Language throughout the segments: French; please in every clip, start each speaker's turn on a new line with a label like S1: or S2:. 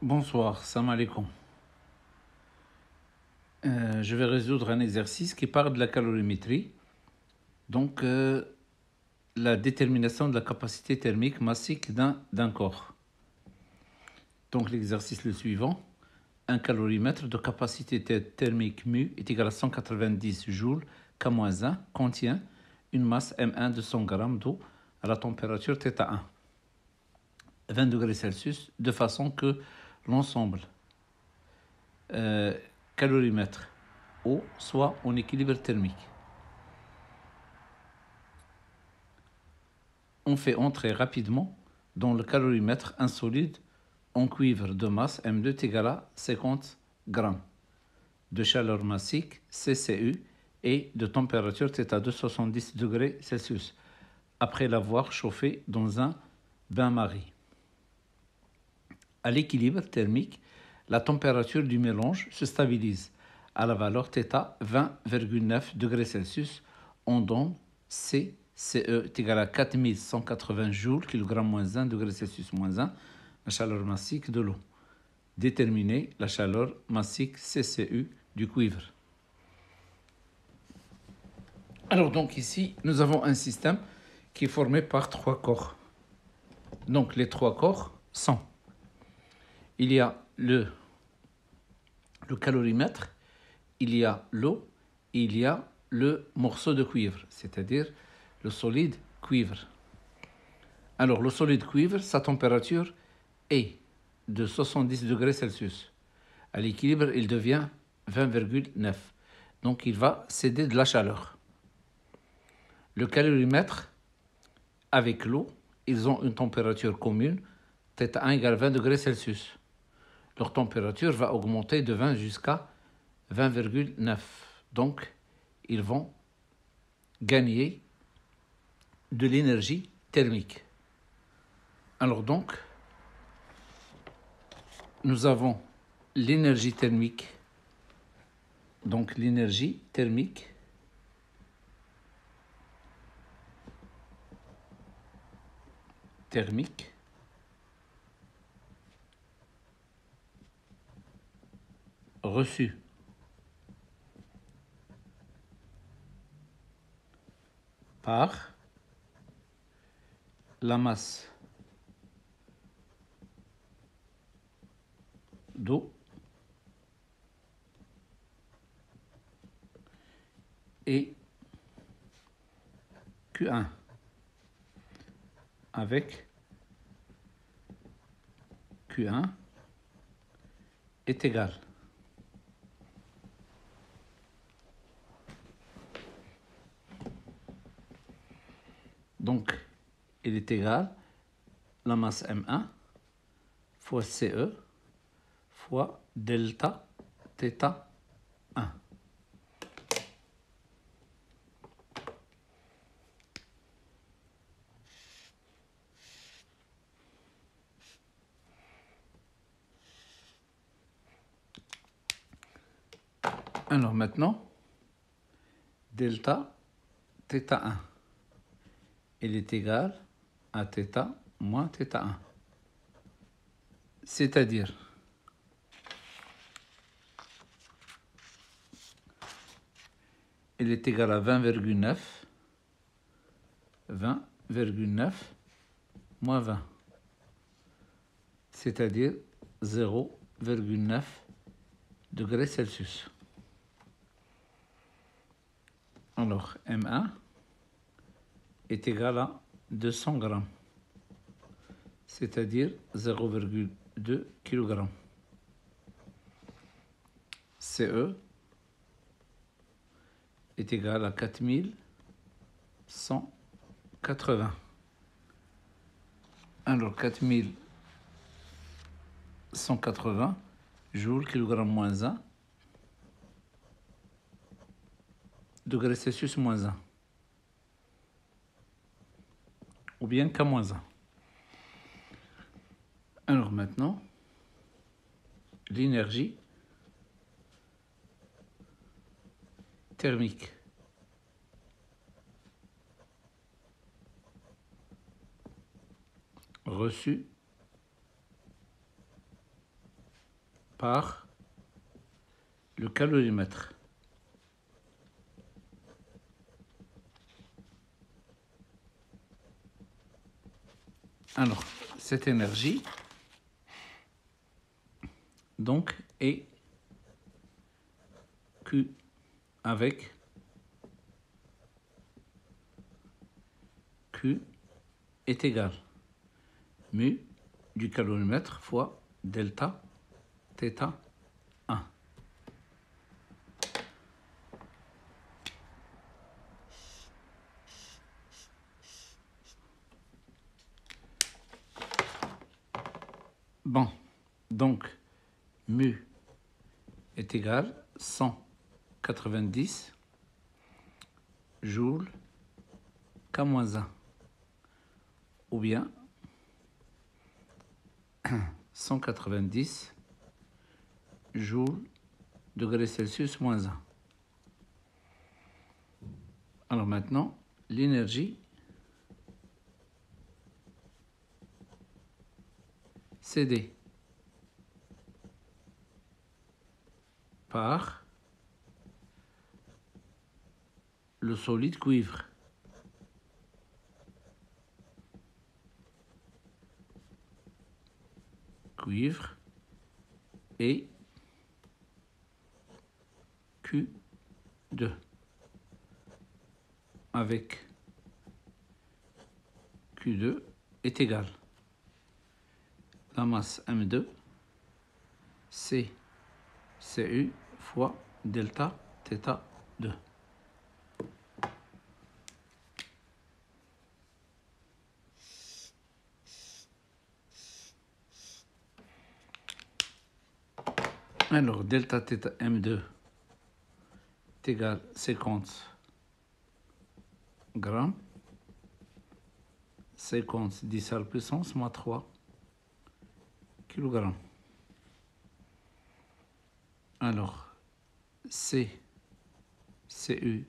S1: Bonsoir, salam alaikum. Je vais résoudre un exercice qui parle de la calorimétrie, donc la détermination de la capacité thermique massique d'un corps. Donc l'exercice le suivant, un calorimètre de capacité thermique mu est égal à 190 joules K-1 contient une masse M1 de 100 g d'eau à la température θ1, 20 degrés Celsius, de façon que l'ensemble calorimètre eau soit en équilibre thermique. On fait entrer rapidement dans le calorimètre un solide en cuivre de masse M2 égale à 50 g, de chaleur massique CCU et de température θ2 70 degrés Celsius, après l'avoir chauffé dans un bain-marie. À l'équilibre thermique, la température du mélange se stabilise à la valeur θ 20,9 degrés Celsius. On donne CCE est égal à 4180 joules kg-1 degré Celsius -1, la chaleur massique de l'eau. Déterminer la chaleur massique CCU du cuivre. Alors donc ici, nous avons un système qui est formé par trois corps. Donc les trois corps sont, il y a le calorimètre, il y a l'eau, il y a le morceau de cuivre, c'est-à-dire le solide cuivre. Alors le solide cuivre, sa température est de 70 degrés Celsius. À l'équilibre, il devient 20,9. Donc il va céder de la chaleur. Le calorimètre avec l'eau, ils ont une température commune, θ1 égale 20 degrés Celsius. Leur température va augmenter de 20 jusqu'à 20,9. Donc, ils vont gagner de l'énergie thermique. Alors donc, nous avons l'énergie thermique. Donc, l'énergie thermique reçue par la masse d'eau et Q1 avec Q1 est égal. Donc, il est égal la masse M1 fois CE fois delta θ1. Alors maintenant, delta θ1, il est égal à θ moins θ1. C'est-à-dire, il est égal à 20,9 moins 20, c'est-à-dire 0,9 degrés Celsius. Alors, M1 est égal à 200 grammes, c'est-à-dire 0,2 kg. CE est égal à 4180. Alors, 4180 joules kilogramme moins 1 degré Celsius moins 1. Ou bien K moins 1. Alors maintenant, l'énergie thermique reçue par le calorimètre. Alors, cette énergie, donc, est Q avec Q est égal mu du calorimètre fois delta θ 1. Bon, donc mu est égal 190 joules K-1, ou bien 190 joules degrés Celsius moins 1. Alors maintenant, l'énergie cédée par le solide cuivre. Cuivre et Q2 avec Q2 est égal la masse M2 C CU fois delta θ2. Alors, delta θ M2 est égal à 50 grammes, 50 10 à la puissance moins 3 kg. Alors, CU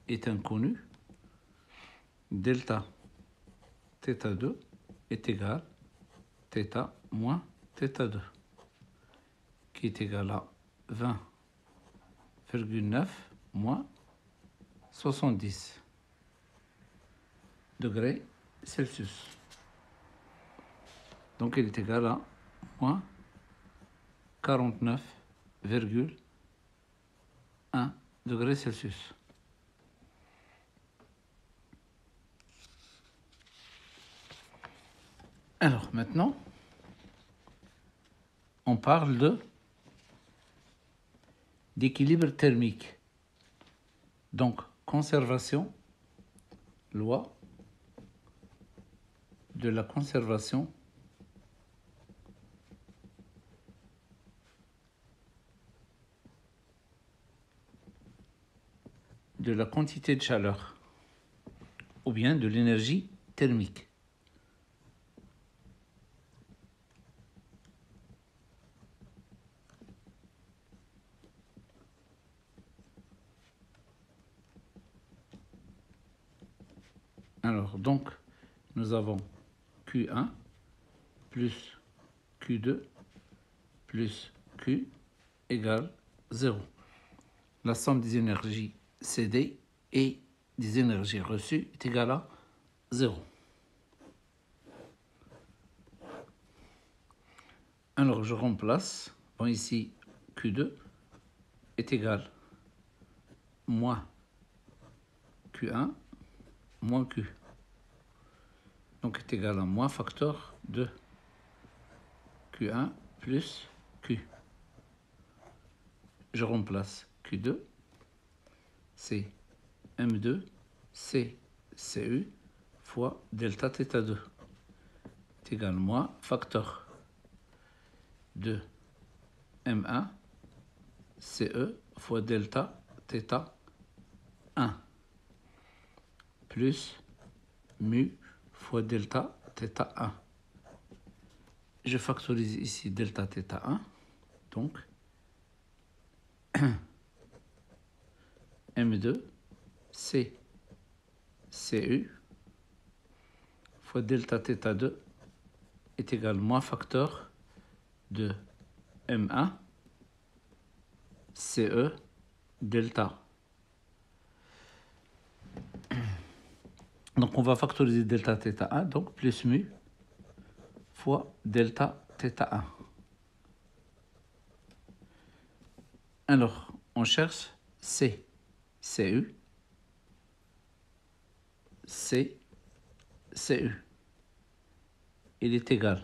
S1: est inconnu, delta θ2 est égal à θ moins θ2, qui est égal à 20,9 moins 70 degrés Celsius. Donc il est égal à moins 49,1 degrés Celsius. Alors maintenant, on parle d'équilibre thermique. Donc, conservation, loi de la conservation de la quantité de chaleur ou bien de l'énergie thermique. Alors, donc, nous avons Q1 plus Q2 plus Q égale 0. La somme des énergies cédées et des énergies reçues est égale à 0. Alors, je remplace. Bon, ici, Q2 est égal moins Q1 moins Q. Donc, est égal à moins facteur de Q1 plus Q. Je remplace Q2, c'est M2, C, CU fois delta θ2 est égal à moins facteur de M1, CE fois delta θ1 plus mu fois delta θ1. Je factorise ici delta θ1, donc M2 C CU fois delta θ2 est égal à moins facteur de M1 CE delta. Donc on va factoriser delta θ 1, donc plus mu fois delta θ 1. Alors on cherche C, CU, C, CU. Il est égal.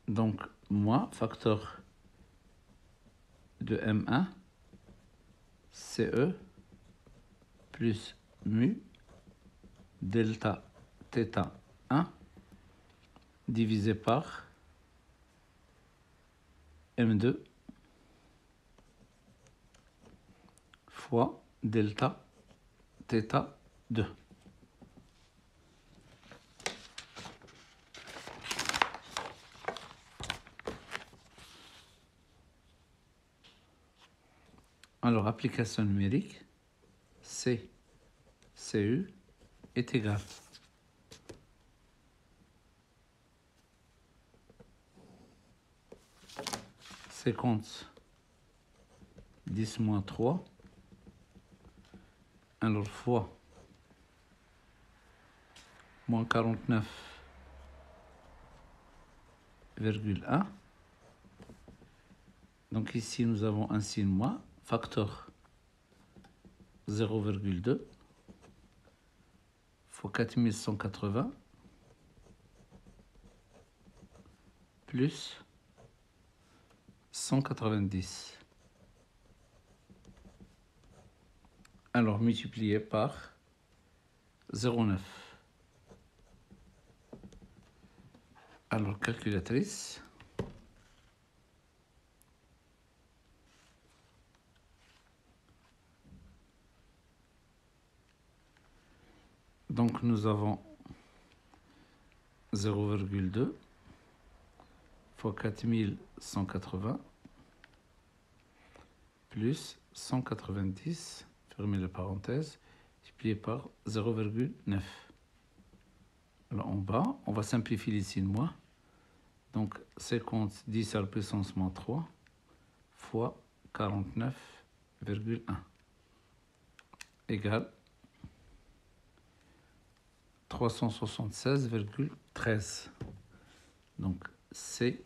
S1: Donc, moins facteur de M1, CE, plus mu, delta θ1, divisé par M2, fois delta θ2. Alors, application numérique, C, CU est égal. Séquence 10 moins 3. Alors, fois moins 49,1. Donc ici, nous avons un signe moins, facteur 0,2 fois 4180 plus 190. Alors multiplié par 0,9. Alors calculatrice. Donc nous avons 0,2 fois 4180 plus 190, fermez la parenthèse, multiplié par 0,9. Alors en bas, on va simplifier les signes moins. Donc 50 10 à la puissance moins 3 fois 49,1 égale 376,13. Donc C,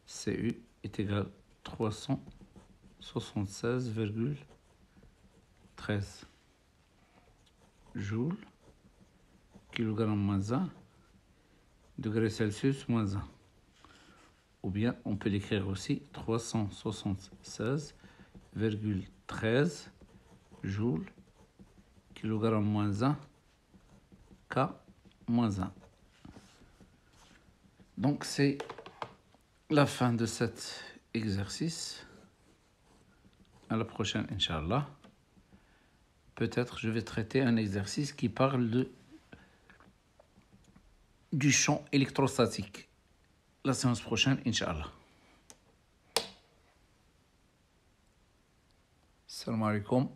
S1: CU est égal à 376,13 joules, kilogramme moins 1, degré Celsius moins 1. Ou bien on peut l'écrire aussi 376,13 joules, kilogramme moins 1, K moins 1. Donc c'est la fin de cet exercice. À la prochaine, Inch'Allah. Peut-être je vais traiter un exercice qui parle du champ électrostatique. La séance prochaine, Inch'Allah. Salam alaikum.